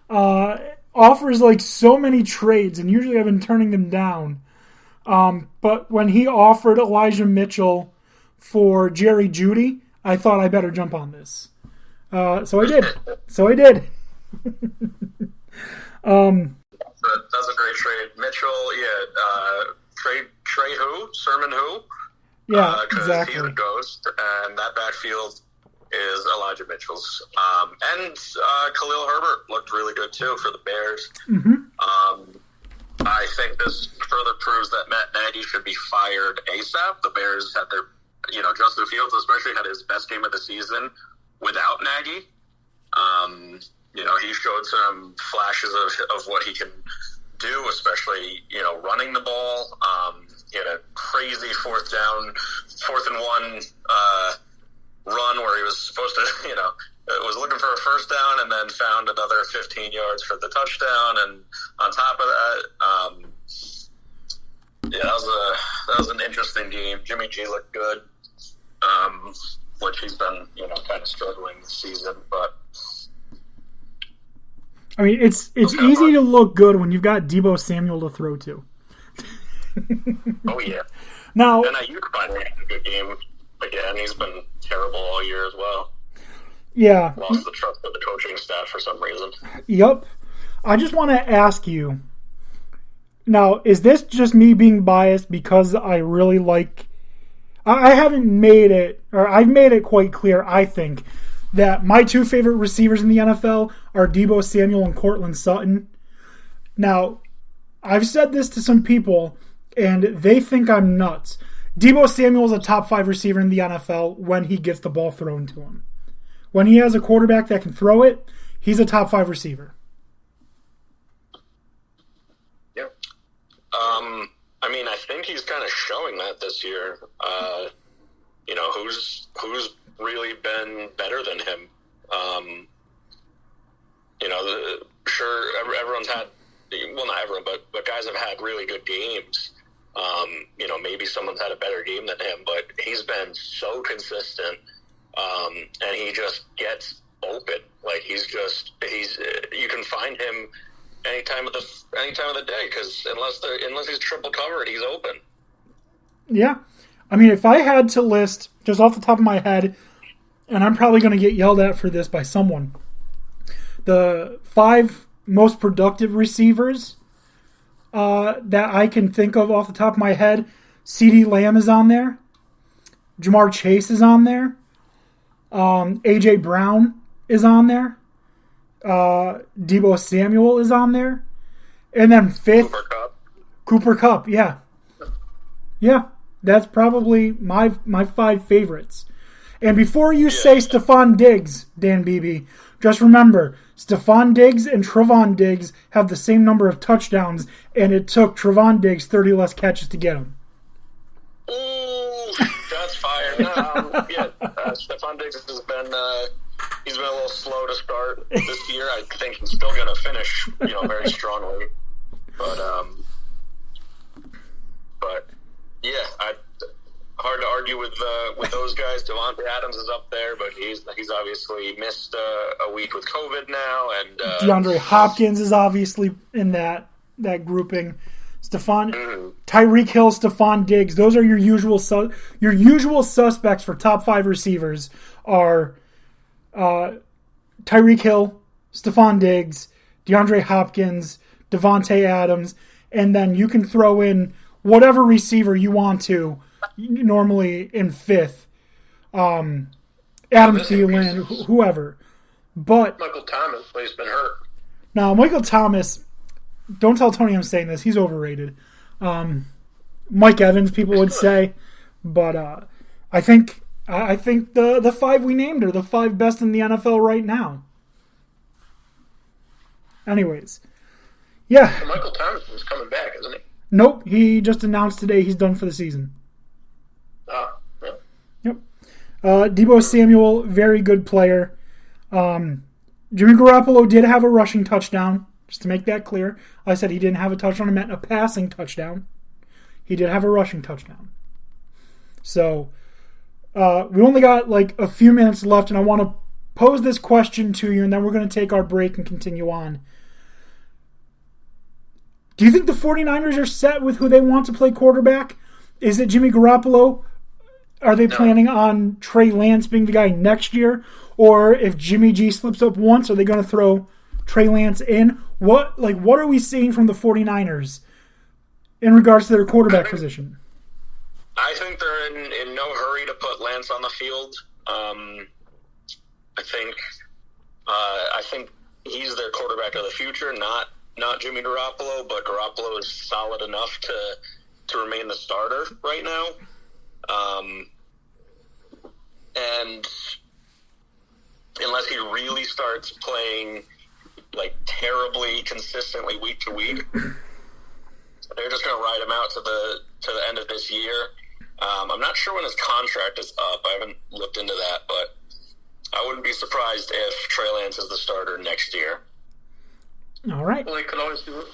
offers like so many trades, and usually I've been turning them down. But when he offered Elijah Mitchell for Jerry Jeudy, I thought I better jump on this. So I did. That's a great trade. Mitchell, trade who? Sermon who? Yeah, because exactly. he's a ghost, and that backfield is Elijah Mitchell's. And Khalil Herbert looked really good, too, for the Bears. Mm-hmm. I think this further proves that Matt Nagy should be fired ASAP. The Bears had their, Justin Fields especially had his best game of the season without Nagy. He showed some flashes of what he can do, especially, running the ball. He had a crazy fourth and one run where he was supposed to, was looking for a first down and then found another 15 yards for the touchdown. And on top of that, that was an interesting game. Jimmy G looked good, which he's been, kind of struggling this season, but. I mean, it's easy to look good when you've got Deebo Samuel to throw to. Oh, yeah. Now, and Ayuk finally had a good game again. He's been terrible all year as well. Yeah. Lost the trust of the coaching staff for some reason. Yep. I just want to ask you, now, is this just me being biased because I really like... I haven't made it, or I've made it quite clear, I think, that my two favorite receivers in the NFL are Deebo Samuel and Courtland Sutton. Now, I've said this to some people, and they think I'm nuts. Deebo Samuel is a top 5 receiver in the NFL when he gets the ball thrown to him. When he has a quarterback that can throw it, he's a top 5 receiver. Yep. I think he's kind of showing that this year. Who's really been better than him? Everyone's had, well, not everyone, but guys have had really good games. Maybe someone's had a better game than him, but he's been so consistent, and he just gets open. Like he's you can find him any time of the day, because unless he's triple covered, he's open. Yeah. I mean, if I had to list, just off the top of my head, and I'm probably going to get yelled at for this by someone, the 5 most productive receivers that I can think of off the top of my head, CeeDee Lamb is on there. Jamar Chase is on there. A.J. Brown is on there. Deebo Samuel is on there. And then 5th, Cooper Kupp, yeah. Yeah, that's probably my 5 favorites. And before you say Stephon Diggs, Dan Beebe, just remember, Stephon Diggs and Trevon Diggs have the same number of touchdowns, and it took Trevon Diggs 30 less catches to get him. Ooh, that's fire. Stephon Diggs has been he's been a little slow to start this year. I think he's still going to finish, very strongly. But yeah, hard to argue with those guys. Devontae Adams is up there, but he's obviously missed a week with COVID now, and DeAndre Hopkins is obviously in that grouping. Tyreek Hill, Stephon Diggs. Those are your usual suspects for top 5 receivers. Are Tyreek Hill, Stephon Diggs, DeAndre Hopkins, Devontae Adams, and then you can throw in whatever receiver you want to. Normally in 5th, Adam Thielen, whoever. But Michael Thomas, but he's been hurt. Now, Michael Thomas, don't tell Tony I'm saying this. He's overrated. Mike Evans, people would say, but I think the 5 we named are the 5 best in the NFL right now. Anyways, yeah. So Michael Thomas is coming back, isn't he? Nope, he just announced today he's done for the season. Yeah. Yep. Deebo Samuel, very good player. Jimmy Garoppolo did have a rushing touchdown, just to make that clear. I said he didn't have a touchdown, I meant a passing touchdown. He did have a rushing touchdown. So, we only got like a few minutes left, and I want to pose this question to you, and then we're going to take our break and continue on. Do you think the 49ers are set with who they want to play quarterback? Is it Jimmy Garoppolo? Are they planning on Trey Lance being the guy next year? Or if Jimmy G slips up once, are they going to throw Trey Lance in? What are we seeing from the 49ers in regards to their quarterback position? I think they're in no hurry to put Lance on the field. I think he's their quarterback of the future, not Jimmy Garoppolo, but Garoppolo is solid enough to remain the starter right now. And unless he really starts playing like terribly consistently week to week, they're just going to ride him out to the end of this year. I'm not sure when his contract is up. I haven't looked into that, but I wouldn't be surprised if Trey Lance is the starter next year. All right. Well, they could always do it.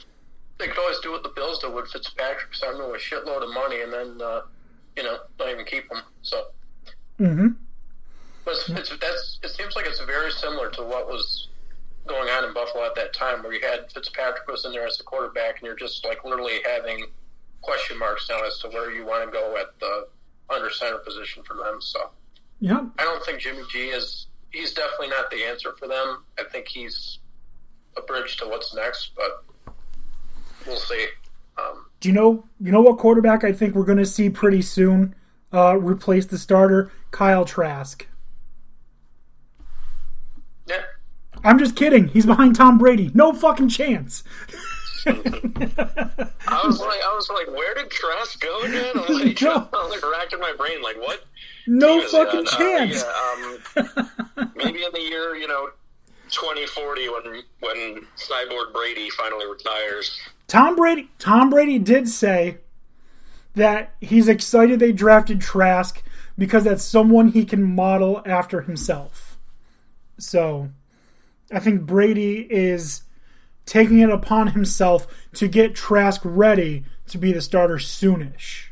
They could always do what the Bills did with Fitzpatrick, sign him with a shitload of money, and then not even keep him. So. Mm-hmm. But it seems like it's very similar to what was going on in Buffalo at that time, where you had Fitzpatrick was in there as the quarterback, and you're just like literally having question marks now as to where you want to go at the under center position for them. So, yeah, I don't think Jimmy G he's definitely not the answer for them. I think he's a bridge to what's next, but we'll see. Do you know what quarterback I think we're going to see pretty soon replace the starter? Kyle Trask. Yeah. I'm just kidding. He's behind Tom Brady. No fucking chance. I was like, where did Trask go again? I'm like racking my brain, like what? No fucking chance. Maybe in the year 2040 when Cyborg Brady finally retires. Tom Brady did say that he's excited they drafted Trask because that's someone he can model after himself. So I think Brady is taking it upon himself to get Trask ready to be the starter soonish.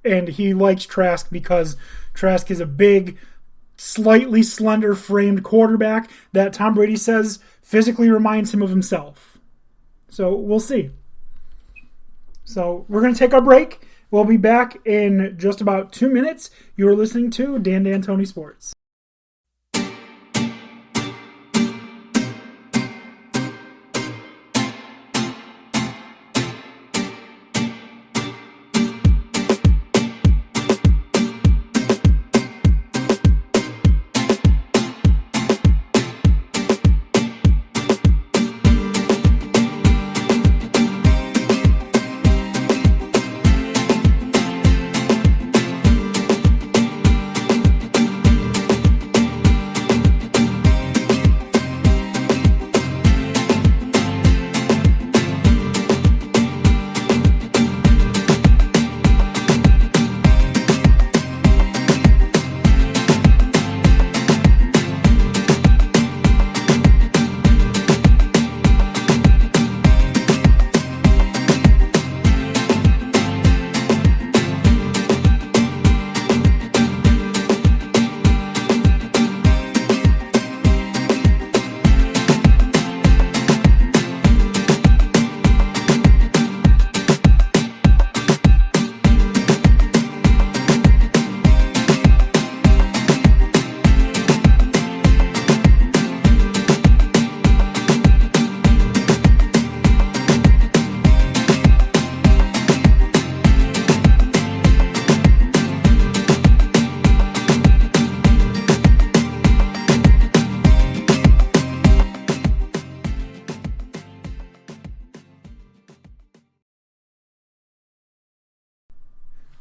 And he likes Trask because Trask is a big, slightly slender-framed quarterback that Tom Brady says physically reminds him of himself. So we'll see. So we're going to take our break. We'll be back in just about 2 minutes. You're listening to Dan D'Antoni Sports.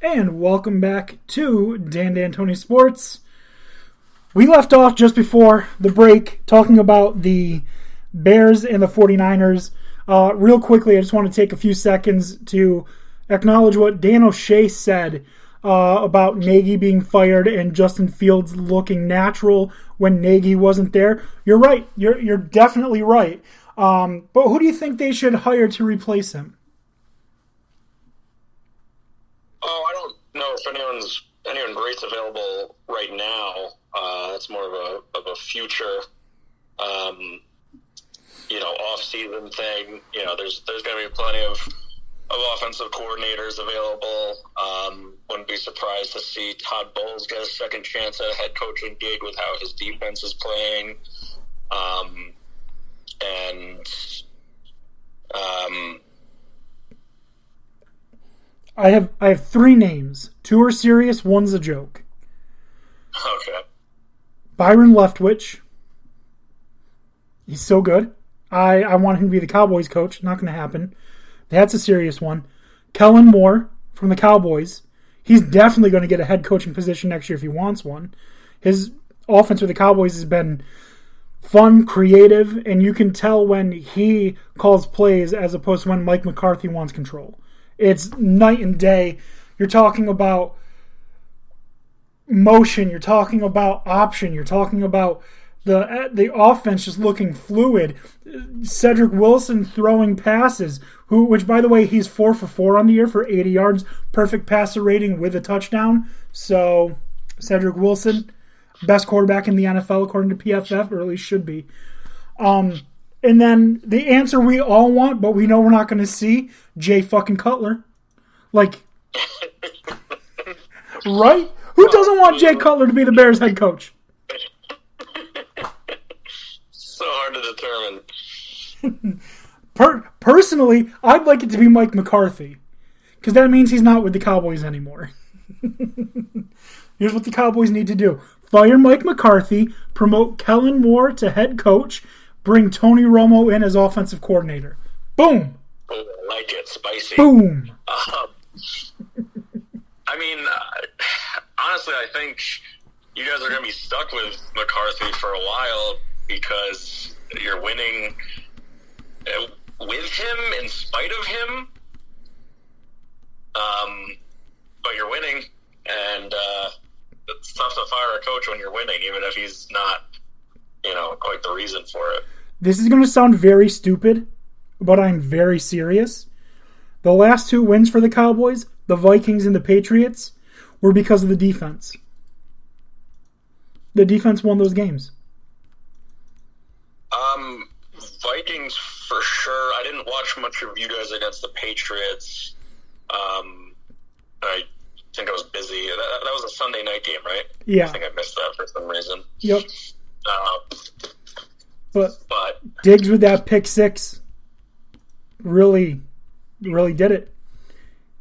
And welcome back to Dan D'Antoni Sports. We left off just before the break talking about the Bears and the 49ers. Real quickly, I just want to take a few seconds to acknowledge what Dan O'Shea said about Nagy being fired and Justin Fields looking natural when Nagy wasn't there. You're right. You're definitely right. But who do you think they should hire to replace him? Oh, I don't know if anyone great's available right now. That's more of a future, off-season thing. There's going to be plenty of offensive coordinators available. Wouldn't be surprised to see Todd Bowles get a second chance at a head coaching gig with how his defense is playing. I have 3 names. 2 are serious, 1's a joke. Okay. Byron Leftwich. He's so good. I want him to be the Cowboys coach. Not going to happen. That's a serious one. Kellen Moore from the Cowboys. He's definitely going to get a head coaching position next year if he wants one. His offense with the Cowboys has been fun, creative, and you can tell when he calls plays as opposed to when Mike McCarthy wants control. It's night and day. You're talking about motion. You're talking about option. You're talking about the offense just looking fluid. Cedric Wilson throwing passes, which, by the way, he's 4 for 4 on the year for 80 yards. Perfect passer rating with a touchdown. So, Cedric Wilson, best quarterback in the NFL according to PFF, or at least should be. And then the answer we all want, but we know we're not going to see, Jay fucking Cutler. Like, right? Who doesn't want Jay Cutler to be the Bears head coach? So hard to determine. Personally, I'd like it to be Mike McCarthy, because that means he's not with the Cowboys anymore. Here's what the Cowboys need to do. Fire Mike McCarthy, promote Kellen Moore to head coach, bring Tony Romo in as offensive coordinator. Boom! Oh, I like it. Spicy. Boom! Honestly, I think you guys are going to be stuck with McCarthy for a while because you're winning with him in spite of him. But you're winning, and it's tough to fire a coach when you're winning, even if he's not, quite the reason for it. This is going to sound very stupid, but I'm very serious. The last 2 wins for the Cowboys, the Vikings and the Patriots, were because of the defense. The defense won those games. Vikings for sure. I didn't watch much of you guys against the Patriots. I think I was busy. That was a Sunday night game, right? Yeah. I think I missed that for some reason. Yep. But Diggs with that pick 6 really, really did it.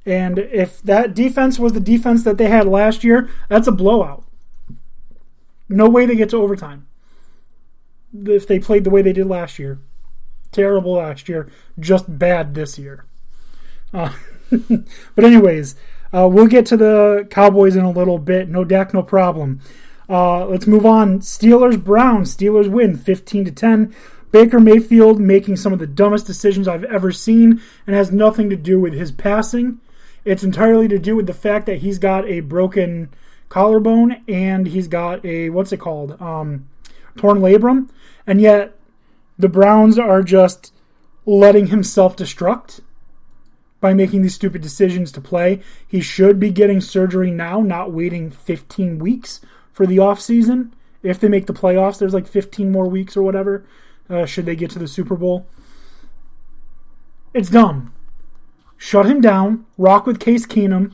And if that defense was the defense that they had last year, that's a blowout. No way they get to overtime if they played the way they did last year. Terrible last year, just bad this year. But anyways, we'll get to the Cowboys in a little bit. No Dak, no problem. Let's move on. Steelers-Browns. Steelers win 15-10. Baker Mayfield making some of the dumbest decisions I've ever seen, and has nothing to do with his passing. It's entirely to do with the fact that he's got a broken collarbone and he's got a, torn labrum, and yet the Browns are just letting him self-destruct by making these stupid decisions to play. He should be getting surgery now, not waiting 15 weeks for the offseason. If they make the playoffs, there's like 15 more weeks or whatever, should they get to the Super Bowl. It's dumb. Shut him down, rock with Case Keenum,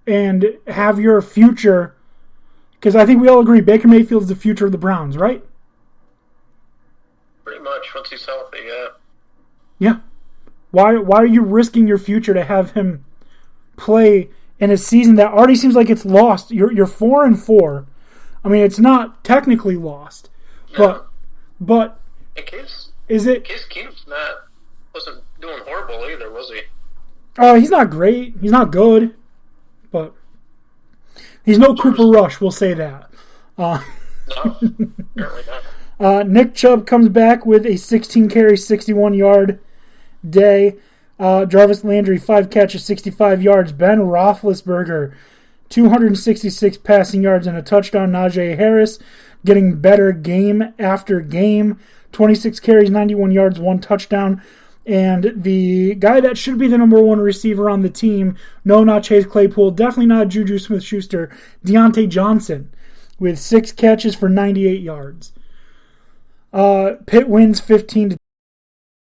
and have your future, because I think we all agree Baker Mayfield is the future of the Browns, right? Pretty much, once he's healthy, yeah. Yeah. Why are you risking your future to have him play in a season that already seems like it's lost? You're 4-4. I mean, it's not technically lost, but Case Keenum's wasn't doing horrible either, was he? He's not great. He's not good, but he's no Cooper Rush. We'll say that. No, apparently not. Nick Chubb comes back with a 16-carry, 61-yard day. Jarvis Landry, 5 catches, 65 yards. Ben Roethlisberger, 266 passing yards and a touchdown. Najee Harris getting better game after game. 26 carries, 91 yards, 1 touchdown. And the guy that should be the number 1 receiver on the team, no, not Chase Claypool, definitely not Juju Smith-Schuster, Deontay Johnson. with 6 catches for 98 yards. Pitt wins 15-10.